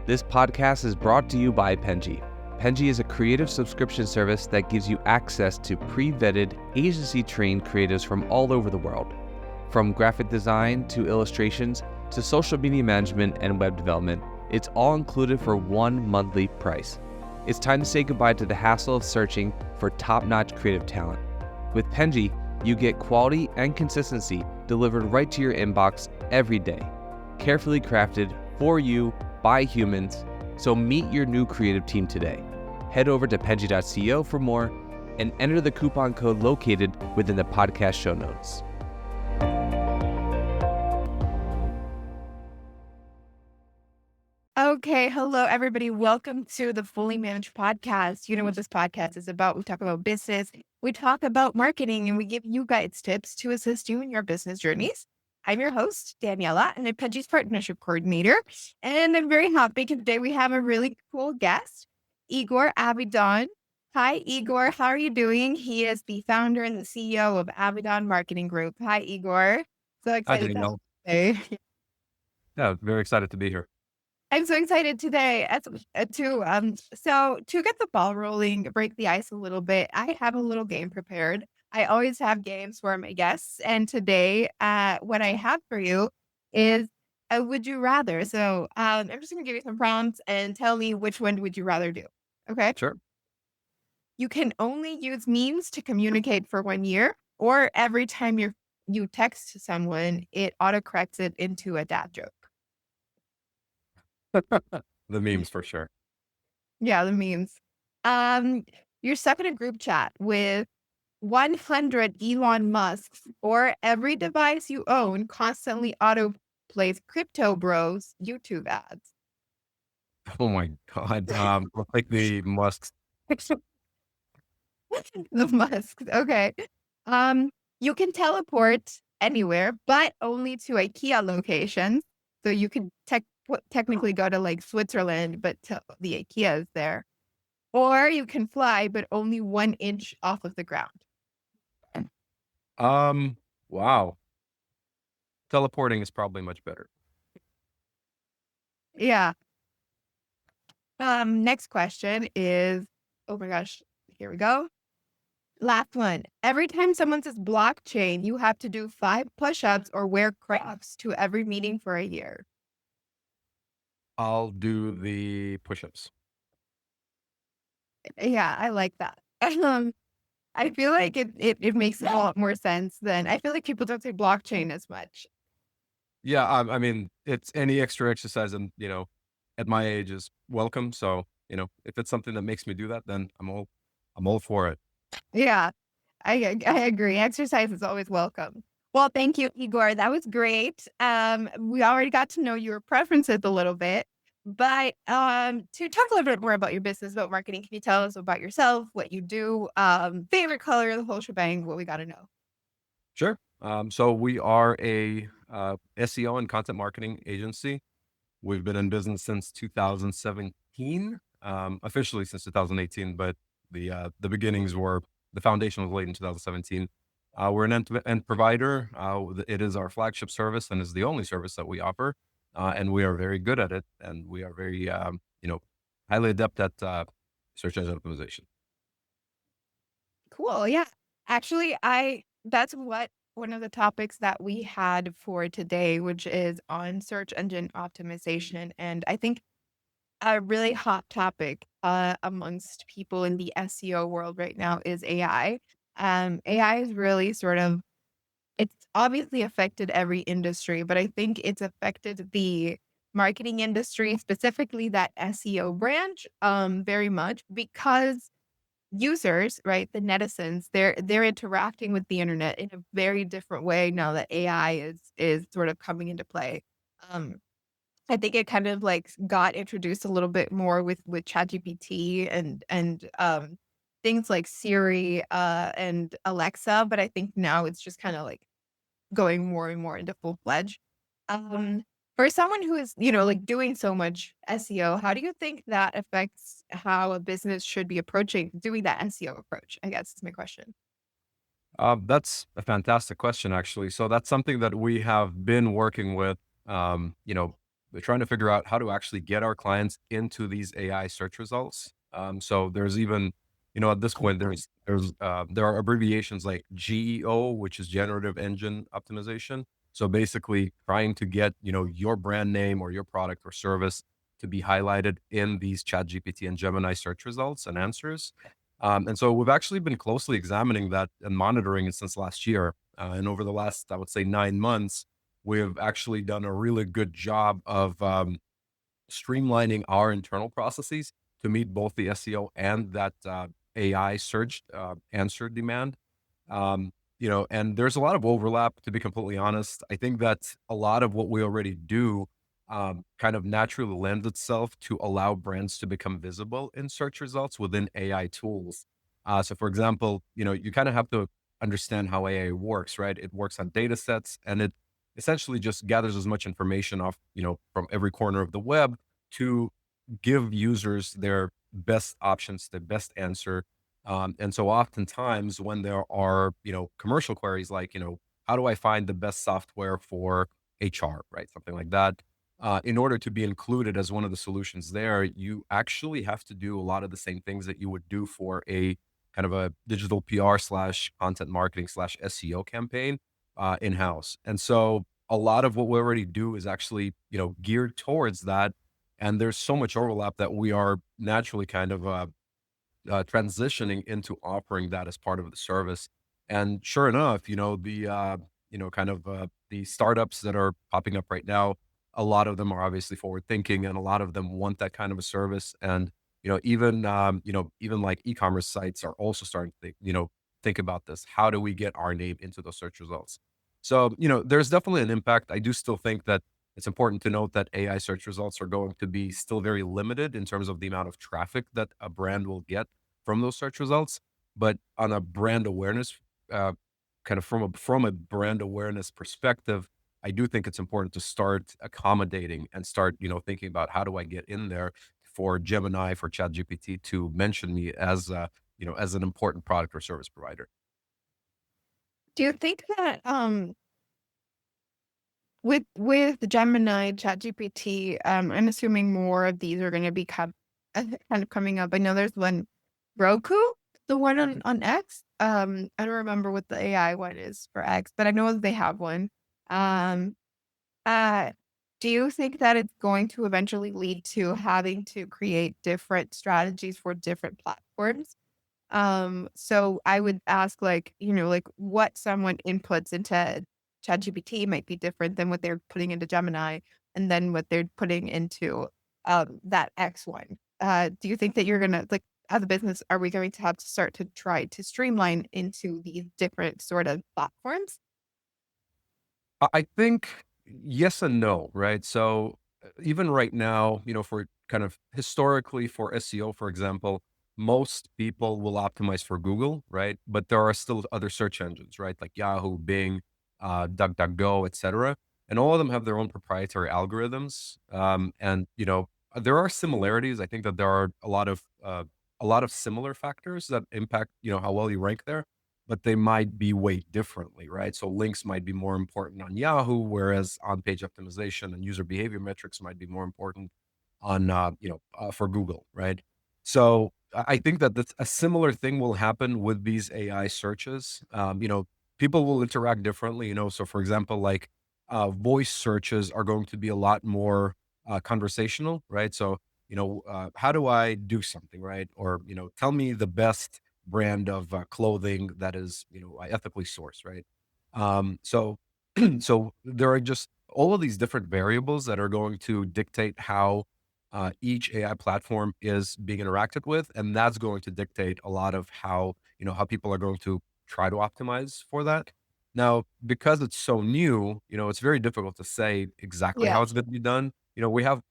This podcast is brought to you by Penji. Penji is a creative subscription service that gives you access to pre-vetted, agency-trained creatives from all over the world. From graphic design to illustrations to social media management and web development, it's all included for one monthly price. It's time to say goodbye to the hassle of searching for top-notch creative talent. With Penji, you get quality and consistency delivered right to your inbox every day, carefully crafted for you by humans. So meet your new creative team today. Head over to penji.co for more and enter the coupon code located within the podcast show notes. Okay, hello everybody. Welcome to the Fully Managed Podcast. You know what this podcast is about. We talk about business, we talk about marketing, and we give you guys tips to assist you in your business journeys. I'm your host, Daniela, and I'm Penji's Partnership Coordinator. And I'm very happy because today we have a really cool guest, Igor Avidon. Hi, Igor. How are you doing? He is the founder and the CEO of Avidon Marketing Group. Hi, Igor. So Hi, excited to have Danielle. you today. Yeah, very excited to be here. I'm so excited today so to get the ball rolling, break the ice a little bit, I have a little game prepared. I always have games for my guests, and today, what I have for you is a would you rather. So, I'm just gonna give you some prompts and tell me which one would you rather do. Okay? Sure. You can only use memes to communicate for 1 year, or every time you text someone, it autocorrects it into a dad joke. The memes for sure. Yeah, the memes. Um, you're stuck in a group chat with 100 Elon Musks, or every device you own constantly auto plays Crypto Bros YouTube ads. Oh my God. Like the Musks. The Musks. Okay. Um, you can teleport anywhere, but only to IKEA locations. So you could technically go to like Switzerland, but the IKEA is there. Or you can fly, but only 1 inch off of the ground. Wow. Teleporting is probably much better. Yeah. Next question is, oh my gosh, here we go. Last one. Every time someone says blockchain, you have to do 5 push-ups or wear Crocs to every meeting for a year. I'll do the push-ups. Yeah, I like that. I feel like it makes a lot more sense than I feel like people don't say blockchain as much. Yeah, I mean, it's any extra exercise and, at my age is welcome. So, if it's something that makes me do that, then I'm all for it. Yeah, I agree. Exercise is always welcome. Well, thank you, Igor. That was great. We already got to know your preferences a little bit, but to talk a little bit more about your business, about marketing, can you tell us about yourself, what you do, favorite color, the whole shebang, what we got to know? Sure. So we are a SEO and content marketing agency. We've been in business since 2017, officially since 2018, but the beginnings were the foundation was laid in 2017. We're an end provider. It is our flagship service and is the only service that we offer, and we are very good at it. And we are very, highly adept at search engine optimization. Cool. Yeah. Actually, that's one of the topics that we had for today, which is on search engine optimization. And I think a really hot topic amongst people in the SEO world right now is AI. AI is really it's obviously affected every industry, but I think it's affected the marketing industry, specifically that SEO branch, very much because users, right, the netizens, they're interacting with the internet in a very different way now that AI is sort of coming into play. Um, I think it kind of like got introduced a little bit more with ChatGPT and things like Siri and Alexa, but I think now it's just kind of like going more and more into full fledged. Um, for someone who is, like doing so much SEO, how do you think that affects how a business should be approaching doing that SEO approach? I guess is my question. That's a fantastic question, actually. So that's something that we have been working with, we're trying to figure out how to actually get our clients into these AI search results. So there's even, at this point, there are abbreviations like GEO, which is generative engine optimization. So basically trying to get, your brand name or your product or service to be highlighted in these ChatGPT and Gemini search results and answers. And so we've actually been closely examining that and monitoring it since last year. And over the last, I would say, 9 months, we've actually done a really good job of streamlining our internal processes to meet both the SEO and that AI search answer demand. And there's a lot of overlap, to be completely honest. I think that a lot of what we already do kind of naturally lends itself to allow brands to become visible in search results within AI tools. So, for example, you kind of have to understand how AI works, right? It works on data sets, and it essentially just gathers as much information off, from every corner of the web to give users their best options, the best answer. And so oftentimes when there are, commercial queries like, how do I find the best software for HR, right? Something like that. In order to be included as one of the solutions there, you actually have to do a lot of the same things that you would do for a kind of a digital PR slash content marketing slash SEO campaign in-house. And so a lot of what we already do is actually, geared towards that. And there's so much overlap that we are naturally kind of transitioning into offering that as part of the service. And sure enough, the startups that are popping up right now, a lot of them are obviously forward thinking, and a lot of them want that kind of a service. And even like e-commerce sites are also starting to think about this. How do we get our name into those search results? So there's definitely an impact. I do still think that it's important to note that AI search results are going to be still very limited in terms of the amount of traffic that a brand will get from those search results. But on a brand awareness, kind of from a brand awareness perspective, I do think it's important to start accommodating and start, thinking about how do I get in there for Gemini, for ChatGPT to mention me as, as an important product or service provider. Do you think that with Gemini, ChatGPT, I'm assuming more of these are going to become kind of coming up. I know there's one Roku, the one on X. I don't remember what the AI one is for X, but I know that they have one. Um, uh, do you think that it's going to eventually lead to having to create different strategies for different platforms? So I would ask like, like what someone inputs into ChatGPT might be different than what they're putting into Gemini and then what they're putting into that X one. Do you think that you're gonna like as a business, are we going to have to start to try to streamline into these different sort of platforms? I think yes and no, right? So even right now, for kind of historically for SEO, for example, most people will optimize for Google, right? But there are still other search engines, right? Like Yahoo, Bing, DuckDuckGo, etc. And all of them have their own proprietary algorithms. And there are similarities. I think that there are a lot of similar factors that impact, how well you rank there, but they might be weighed differently, right? So links might be more important on Yahoo, whereas on-page optimization and user behavior metrics might be more important on, for Google, right? So I think that a similar thing will happen with these AI searches. People will interact differently, So for example, like voice searches are going to be a lot more conversational, right? So, how do I do something, right? Or, tell me the best brand of clothing that is, ethically sourced, right? So, so there are just all of these different variables that are going to dictate how each AI platform is being interacted with, and that's going to dictate a lot of how people are going to try to optimize for that. Now, because it's so new, it's very difficult to say exactly Yeah. how it's going to be done. We have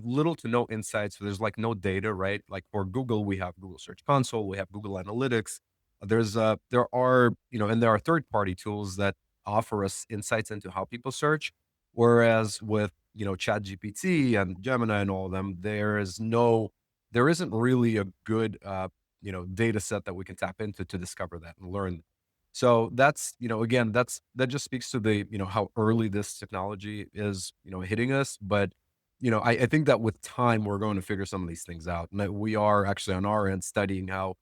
little to no insights. So there's like no data, right? Like for Google, we have Google Search Console, we have Google Analytics. There are third party tools that offer us insights into how people search. Whereas with ChatGPT and Gemini and all of them, there isn't really a good data set that we can tap into to discover that and learn. So that's, again, that just speaks to the how early this technology is hitting us. But I think that with time, we're going to figure some of these things out. And that we are actually on our end studying how,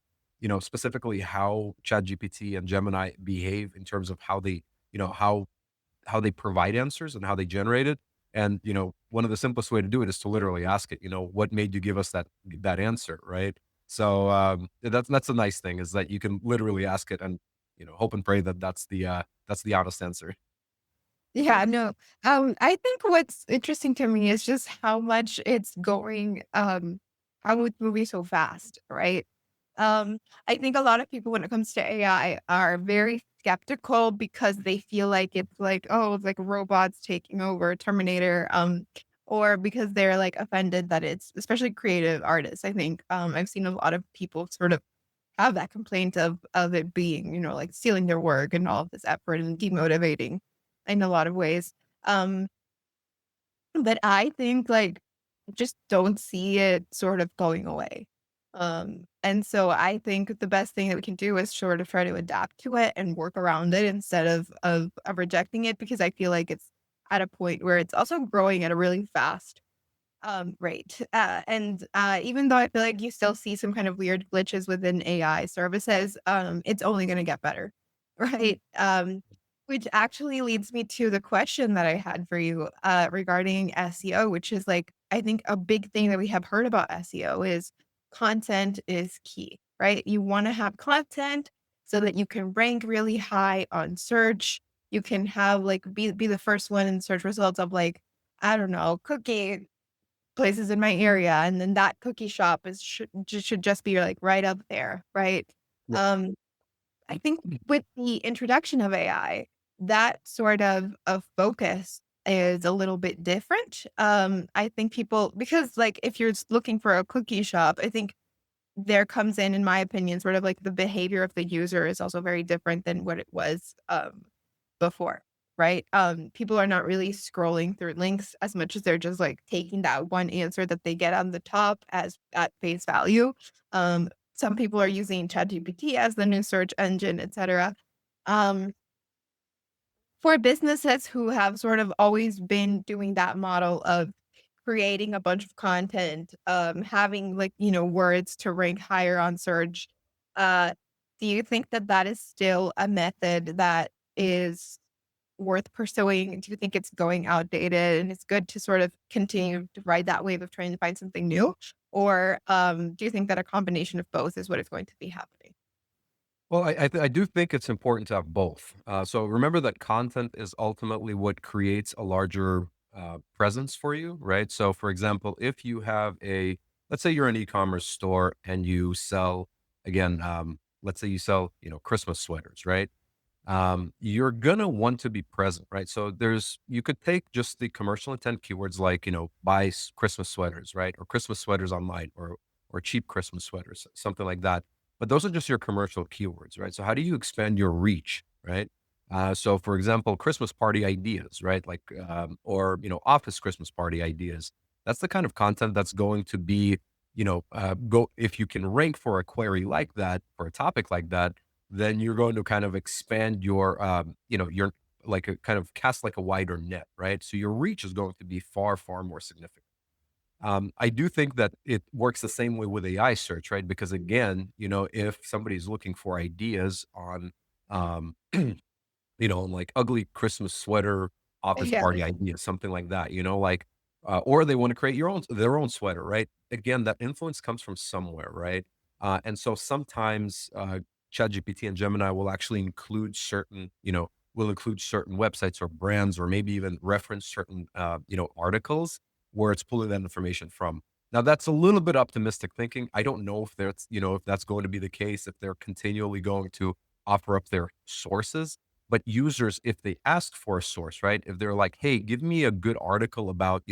specifically how ChatGPT and Gemini behave in terms of how they, how they provide answers and how they generate it. And, one of the simplest way to do it is to literally ask it, what made you give us that answer, right? So that's a nice thing is that you can literally ask it and, hope and pray that that's the honest answer. Yeah, no. I think what's interesting to me is just how much it's going, how it's moving so fast, right? I think a lot of people when it comes to AI are very skeptical because they feel like it's like, oh, it's like robots taking over Terminator, or because they're like offended that it's especially creative artists. I think I've seen a lot of people sort of have that complaint of it being, like stealing their work and all of this effort and demotivating in a lot of ways. Um, but I think like just don't see it sort of going away. And so I think the best thing that we can do is sort of try to adapt to it and work around it instead of rejecting it because I feel like it's at a point where it's also growing at a really fast right. And even though I feel like you still see some kind of weird glitches within AI services, it's only going to get better. Right. Which actually leads me to the question that I had for you regarding SEO, which is like, I think a big thing that we have heard about SEO is content is key, right? You want to have content so that you can rank really high on search. You can have like be the first one in search results of like, I don't know, cookie places in my area, and then that cookie shop is should just be, like, right up there, right? Yeah. Um, I think with the introduction of AI, that sort of focus is a little bit different. I think people because, like, if you're looking for a cookie shop, I think there comes in my opinion, sort of like the behavior of the user is also very different than what it was, before, right? People are not really scrolling through links as much as they're just like taking that one answer that they get on the top as at face value. Some people are using ChatGPT as the new search engine, etc. Um, for businesses who have sort of always been doing that model of creating a bunch of content, having like, words to rank higher on search, uh, do you think that that is still a method that is worth pursuing? Do you think it's going outdated and it's good to sort of continue to ride that wave of trying to find something new? Or do you think that a combination of both is what is going to be happening? Well, I do think it's important to have both. So remember that content is ultimately what creates a larger presence for you, right? So, for example, if you have let's say you're an e-commerce store and you sell, again, let's say you sell, Christmas sweaters, right? You're gonna want to be present, right? So you could take just the commercial intent keywords like, buy Christmas sweaters, right? Or Christmas sweaters online or cheap Christmas sweaters, something like that. But those are just your commercial keywords, right? So how do you expand your reach, right? So for example, Christmas party ideas, right? Like, or, office Christmas party ideas. That's the kind of content that's going to be, go if you can rank for a query like that, for a topic like that, then you're going to kind of expand your like a kind of cast like a wider net, right? So your reach is going to be far, far more significant. I do think that it works the same way with AI search, right? Because again, if somebody's looking for ideas on, um, like ugly Christmas sweater office Yeah. party ideas, something like that, like, or they want to create their own sweater, right? Again, that influence comes from somewhere, right? And so sometimes ChatGPT and Gemini will actually will include certain websites or brands, or maybe even reference certain, articles where it's pulling that information from. Now, that's a little bit optimistic thinking. I don't know if that's going to be the case, if they're continually going to offer up their sources. But users, if they ask for a source, right? If they're like, "Hey, give me a good article about,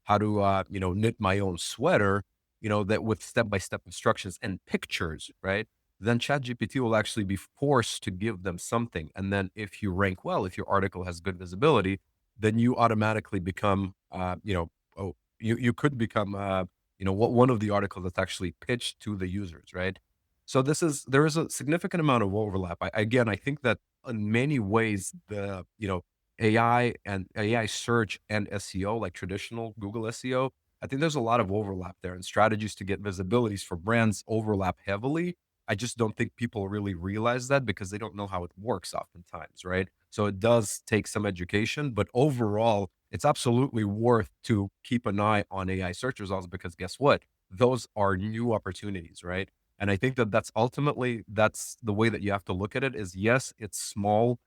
how to, knit my own sweater, that with step-by-step instructions and pictures," right? Then ChatGPT will actually be forced to give them something. And then if you rank well, if your article has good visibility, then you automatically become, you could become, one of the articles that's actually pitched to the users, right? So there is a significant amount of overlap. Again, I think that in many ways, AI and AI search and SEO, like traditional Google SEO, I think there's a lot of overlap there, and strategies to get visibilities for brands overlap heavily. I just don't think people really realize that because they don't know how it works oftentimes, right? So it does take some education, but overall, it's absolutely worth to keep an eye on AI search results because guess what? Those are new opportunities, right? And I think that that's the way that you have to look at it is yes, it's small.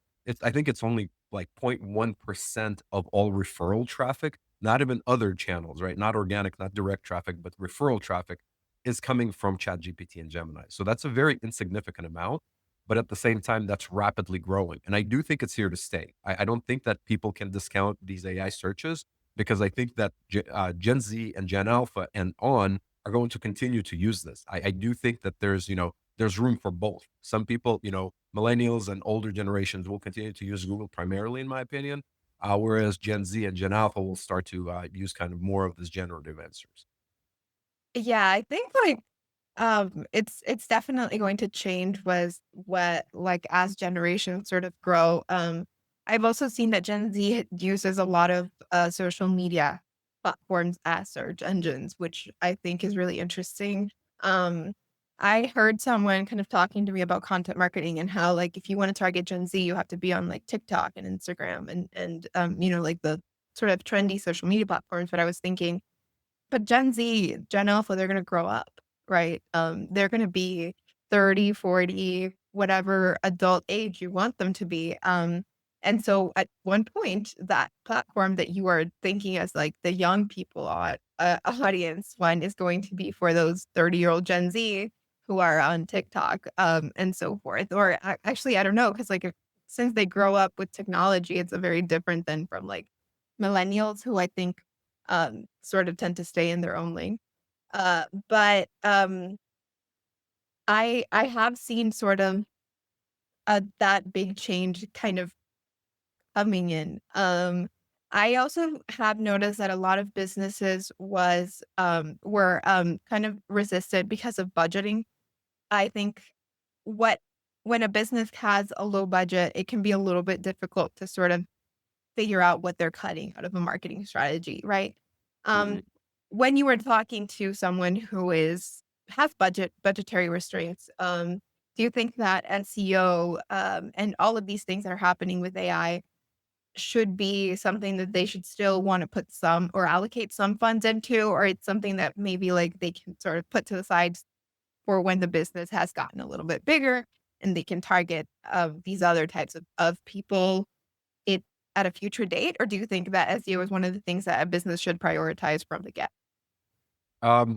I think it's only like 0.1% of all referral traffic, not even other channels, right? Not organic, not direct traffic, but referral traffic is coming from ChatGPT and Gemini. So that's a very insignificant amount, but at the same time, that's rapidly growing. And I do think it's here to stay. I don't think that people can discount these AI searches because I think that Gen Z and Gen Alpha and on are going to continue to use this. I do think that there's room for both. Some people, millennials and older generations will continue to use Google primarily, in my opinion, whereas Gen Z and Gen Alpha will start to use kind of more of this generative answers. Yeah, I think like it's definitely going to change was what like as generations sort of grow. I've also seen that Gen Z uses a lot of social media platforms as search engines, which I think is really interesting. Um I heard someone kind of talking to me about content marketing and how like if you want to target Gen Z, you have to be on like TikTok and Instagram and like the sort of trendy social media platforms. But I was thinking but Gen Z, Gen Alpha, they're gonna grow up, right? They're gonna be 30, 40, whatever adult age you want them to be. And so at one point, that platform that you are thinking as like the young people audience one is going to be for those 30-year-old Gen Z who are on TikTok, and so forth. Or actually, I don't know, because like since they grow up with technology, it's a very different than from like millennials who I think sort of tend to stay in their own lane. But I have seen sort of that big change kind of coming in. I also have noticed that a lot of businesses were kind of resisted because of budgeting. I think what when a business has a low budget, it can be a little bit difficult to sort of figure out what they're cutting out of a marketing strategy, right? Um, Mhm. when you were talking to someone who has budgetary restraints, do you think that SEO and all of these things that are happening with AI should be something that they should still want to put some or allocate some funds into, or it's something that maybe like they can sort of put to the side for when the business has gotten a little bit bigger and they can target these other types of people it at a future date, or do you think that SEO is one of the things that a business should prioritize from the get?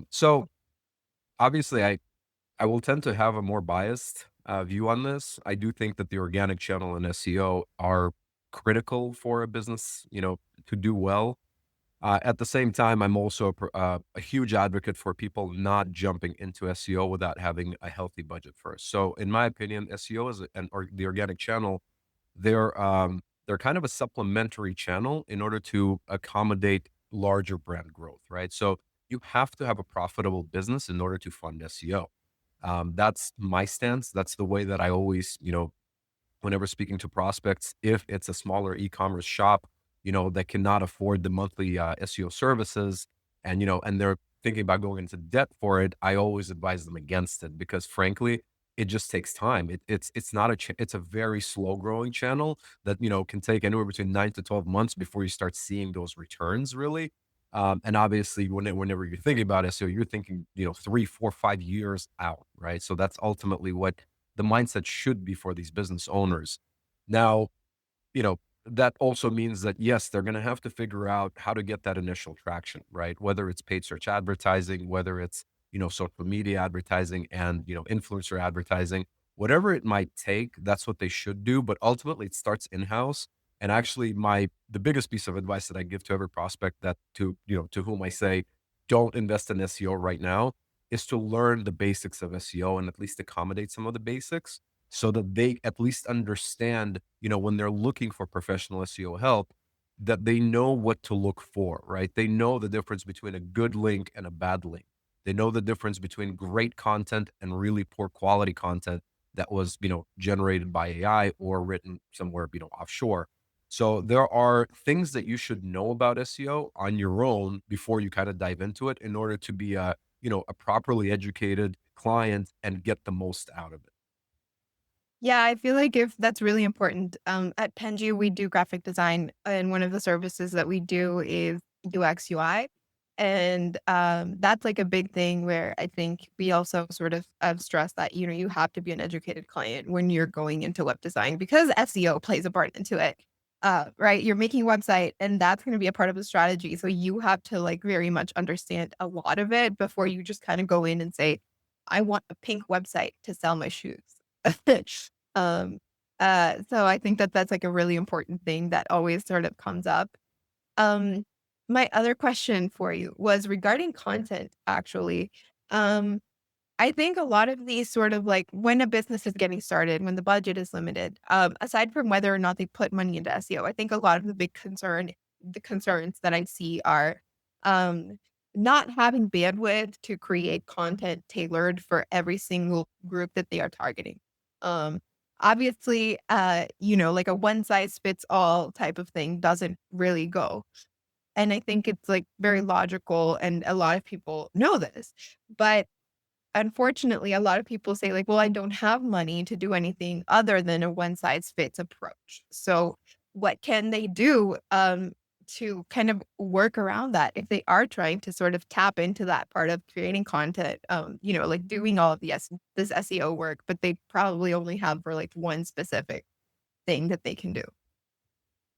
So obviously, I will tend to have a more biased view on this. I do think that the organic channel and SEO are critical for a business, to do well. At the same time, I'm also a huge advocate for people not jumping into SEO without having a healthy budget first. So, in my opinion, SEO or the organic channel, they're kind of a supplementary channel in order to accommodate larger brand growth, right? So you have to have a profitable business in order to fund SEO. That's my stance. That's the way that I always, whenever speaking to prospects, if it's a smaller e-commerce shop, that cannot afford the monthly SEO services and they're thinking about going into debt for it, I always advise them against it because frankly, it just takes time. It's not it's a very slow growing channel that, can take anywhere between 9 to 12 months before you start seeing those returns really. And obviously whenever you're thinking about SEO, you're thinking, 3, 4, 5 years out, right? So that's ultimately what the mindset should be for these business owners. Now, you know, that also means that yes, they're going to have to figure out how to get that initial traction, right? Whether it's paid search advertising, whether it's, social media advertising and, influencer advertising, whatever it might take, that's what they should do. But ultimately it starts in-house. And actually the biggest piece of advice that I give to every prospect to whom I say, don't invest in SEO right now is to learn the basics of SEO and at least accommodate some of the basics so that they at least understand, when they're looking for professional SEO help, that they know what to look for, right? They know the difference between a good link and a bad link. They know the difference between great content and really poor quality content that was, generated by AI or written somewhere, offshore. So there are things that you should know about SEO on your own before you kind of dive into it in order to be a properly educated client and get the most out of it. Yeah, I feel like if that's really important. At Penji, we do graphic design, and one of the services that we do is UX UI. And that's like a big thing where I think we also sort of stress that, you have to be an educated client when you're going into web design because SEO plays a part into it. Right. You're making a website and that's going to be a part of the strategy. So you have to like very much understand a lot of it before you just kind of go in and say, I want a pink website to sell my shoes. Um, so I think that that's like a really important thing that always sort of comes up. Um, my other question for you was regarding content, actually. Um, I think a lot of these sort of like when a business is getting started, when the budget is limited, aside from whether or not they put money into SEO, I think a lot of the concerns that I see are um, not having bandwidth to create content tailored for every single group that they are targeting. Um, obviously, like a one size fits all type of thing doesn't really go. And I think it's like very logical, and a lot of people know this, but unfortunately, a lot of people say like, "Well, I don't have money to do anything other than a one size fits approach." So, what can they do to kind of work around that if they are trying to sort of tap into that part of creating content, like doing all of this SEO work, but they probably only have for like one specific thing that they can do.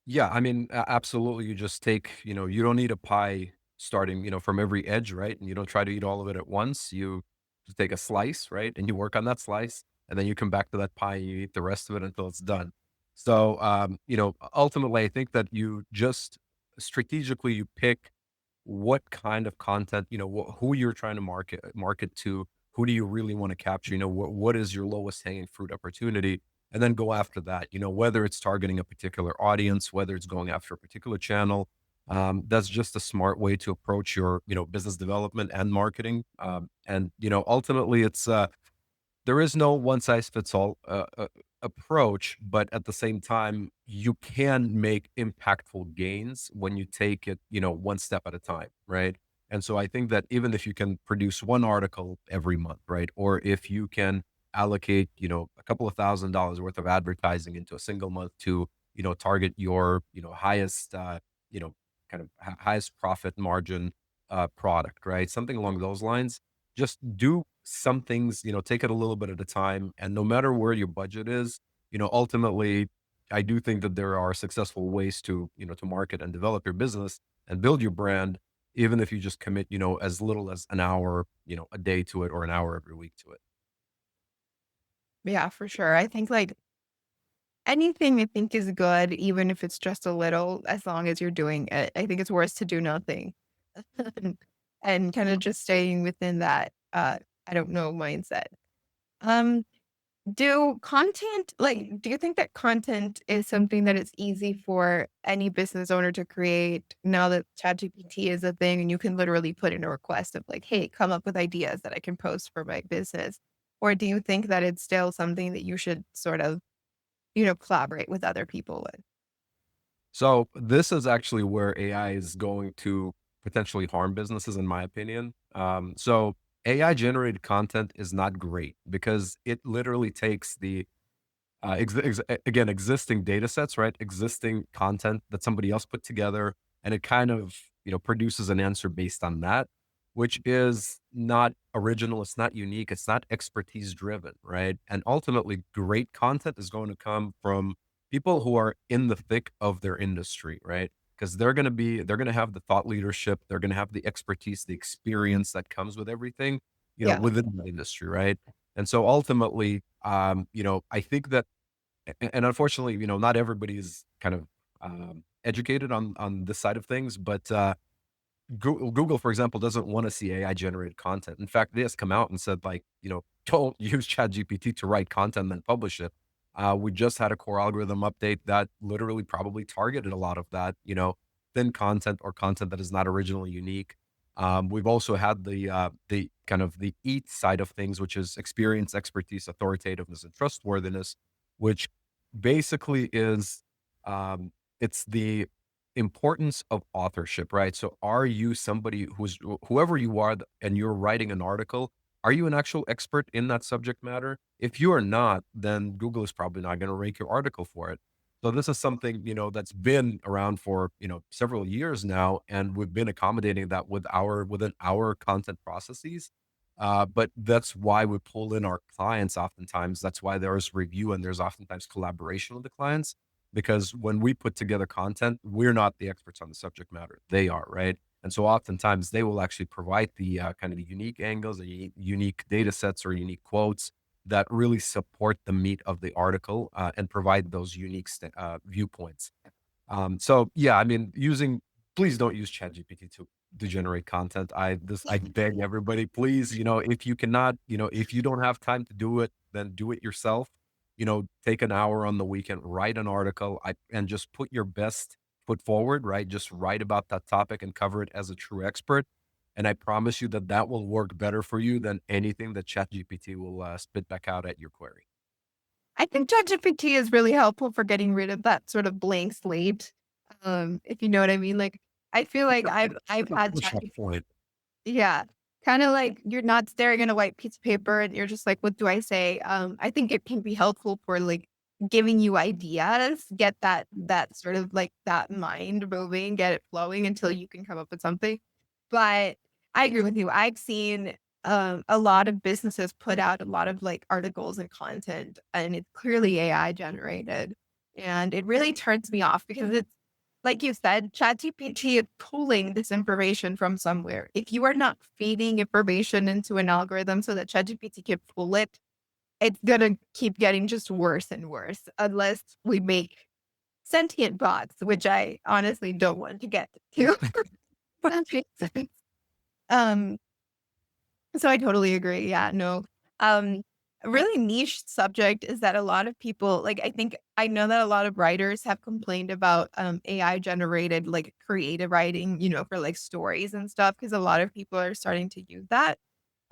Yeah, I mean, absolutely. You just take, you don't need a pie starting, from every edge, right? And you don't try to eat all of it at once. You just take a slice, right? And you work on that slice, and then you come back to that pie and you eat the rest of it until it's done. So, ultimately, I think that you just strategically you pick what kind of content, who you're trying to market to, who do you really want to capture, what is your lowest hanging fruit opportunity, and then go after that, whether it's targeting a particular audience, whether it's going after a particular channel. That's just a smart way to approach your, business development and marketing. And, ultimately there is no one size fits all approach, but at the same time, you can make impactful gains when you take it, one step at a time, right? And so I think that even if you can produce one article every month, right, or if you can allocate, a couple of $1,000s worth of advertising into a single month to, target your, highest, you know, kind of highest profit margin product, right? Something along those lines, just do some things, take it a little bit at a time. And no matter where your budget is, ultimately, I do think that there are successful ways to, to market and develop your business and build your brand, even if you just commit, as little as an hour, a day to it or an hour every week to it. Yeah, for sure. I think like anything I think is good, even if it's just a little, as long as you're doing it. I think it's worse to do nothing. And kind of just staying within that, I don't know, mindset. Um, do you think that content is something that is easy for any business owner to create now that ChatGPT is a thing and you can literally put in a request of like, hey, come up with ideas that I can post for my business? Or do you think that it's still something that you should sort of, collaborate with other people with? So this is actually where AI is going to potentially harm businesses, in my opinion. So AI generated content is not great because it literally takes the again, existing data sets, right? Existing content that somebody else put together, and it kind of, produces an answer based on that, which is not original. It's not unique. It's not expertise driven, right? And ultimately, great content is going to come from people who are in the thick of their industry, right? Because they're going to have the thought leadership. They're going to have the expertise, the experience that comes with everything, Yeah. within the industry, right? And so ultimately, I think that and unfortunately, not everybody is kind of educated on this side of things, but Google, for example, doesn't want to see AI generated content. In fact, they just come out and said, like, don't use ChatGPT to write content and then publish it. We just had a core algorithm update that literally probably targeted a lot of that, thin content or content that is not originally unique. We've also had the kind of the EAT side of things, which is experience, expertise, authoritativeness, and trustworthiness, which basically is it's the importance of authorship, right? So are you somebody whoever you are and you're writing an article, are you an actual expert in that subject matter? If you are not, then Google is probably not going to rank your article for it. So this is something, that's been around for, several years now, and we've been accommodating that within our content processes. But that's why we pull in our clients oftentimes. That's why there's review and there's oftentimes collaboration with the clients, because when we put together content, we're not the experts on the subject matter. They are, right? And so oftentimes they will actually provide the kind of the unique angles, the unique data sets or unique quotes that really support the meat of the article and provide those unique viewpoints. So yeah, I mean, please don't use ChatGPT to generate content. I beg everybody, please, if you cannot, if you don't have time to do it, then do it yourself. Take an hour on the weekend, write an article, and just put your best foot forward, right? Just write about that topic and cover it as a true expert. And I promise you that that will work better for you than anything that ChatGPT will spit back out at your query. I think ChatGPT is really helpful for getting rid of that sort of blank slate. If you know what I mean. Like I feel like I've had What's your ChatGPT. point? Yeah. Kind of like you're not staring at a white piece of paper and you're just like, what do I say? I think it can be helpful for like giving you ideas, get that sort of like that mind moving, get it flowing until you can come up with something. But I agree with you. I've seen a lot of businesses put out a lot of like articles and content, and it's clearly AI generated. And it really turns me off because it's like you said, ChatGPT is pulling this information from somewhere. If you are not feeding information into an algorithm so that ChatGPT can pull it, it's gonna keep getting just worse and worse unless we make sentient bots, which I honestly don't want to get to. But that makes sense. Um, so I totally agree. Yeah, no. Um, a really niche subject is that a lot of people like I know that a lot of writers have complained about AI generated like creative writing, for like stories and stuff because a lot of people are starting to use that.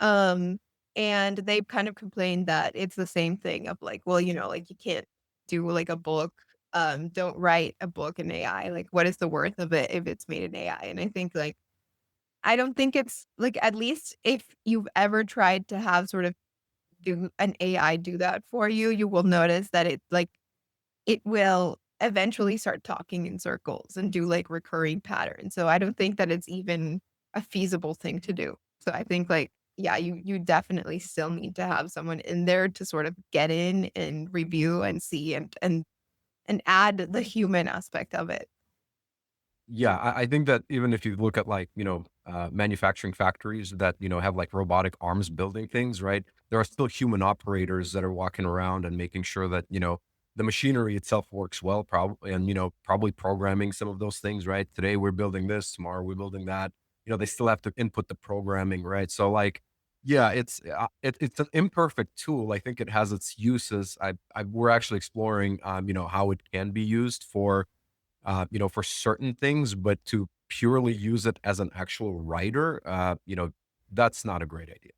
Um and they've kind of complained that it's the same thing of like, well, like you can't do like a book. Don't write a book in AI. Like what is the worth of it if it's made in AI? And I think like I don't think it's like, at least if you've ever tried to have sort of do an AI do that for you, you will notice that it will eventually start talking in circles and do like recurring patterns. So I don't think that it's even a feasible thing to do. So I think like, yeah, you definitely still need to have someone in there to sort of get in and review and see and add the human aspect of it. Yeah, I think that even if you look at like, manufacturing factories that, have like robotic arms building things, right? There are still human operators that are walking around and making sure that, the machinery itself works well, probably, and, probably programming some of those things, right? Today we're building this, tomorrow we're building that. They still have to input the programming, right? So like, yeah, it's an imperfect tool. I think it has its uses. We're actually exploring, how it can be used for certain things, but to purely use it as an actual writer, that's not a great idea.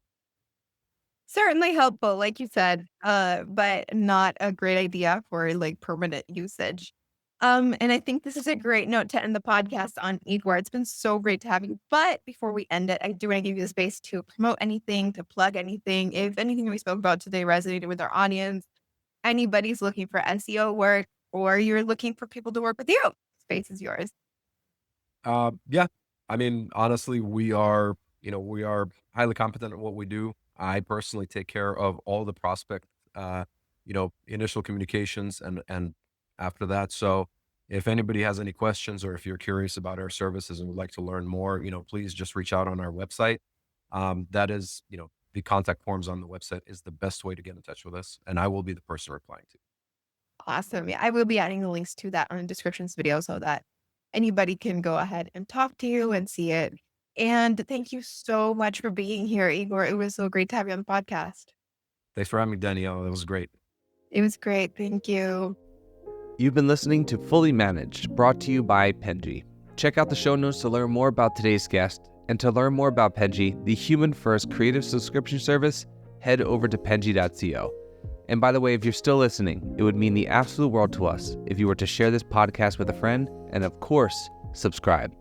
Certainly helpful, like you said, but not a great idea for like permanent usage. And I think this is a great note to end the podcast on, Igor. It's been so great to have you. But before we end it, I do want to give you the space to promote anything, to plug anything. If anything we spoke about today resonated with our audience, anybody's looking for SEO work, or you're looking for people to work with you, space is yours. Yeah, I mean, honestly, we are highly competent at what we do. I personally take care of all the prospect, initial communications and after that. So if anybody has any questions or if you're curious about our services and would like to learn more, please just reach out on our website. That is, the contact forms on the website is the best way to get in touch with us, and I will be the person replying to. Awesome. Yeah, I will be adding the links to that on the descriptions video so that anybody can go ahead and talk to you and see it. And thank you so much for being here, Igor. It was so great to have you on the podcast. Thanks for having me, Daniela. That was great. It was great. Thank you. You've been listening to Fully Managed, brought to you by Penji. Check out the show notes to learn more about today's guest. And to learn more about Penji, the human-first creative subscription service, head over to penji.co. And by the way, if you're still listening, it would mean the absolute world to us if you were to share this podcast with a friend and, of course, subscribe.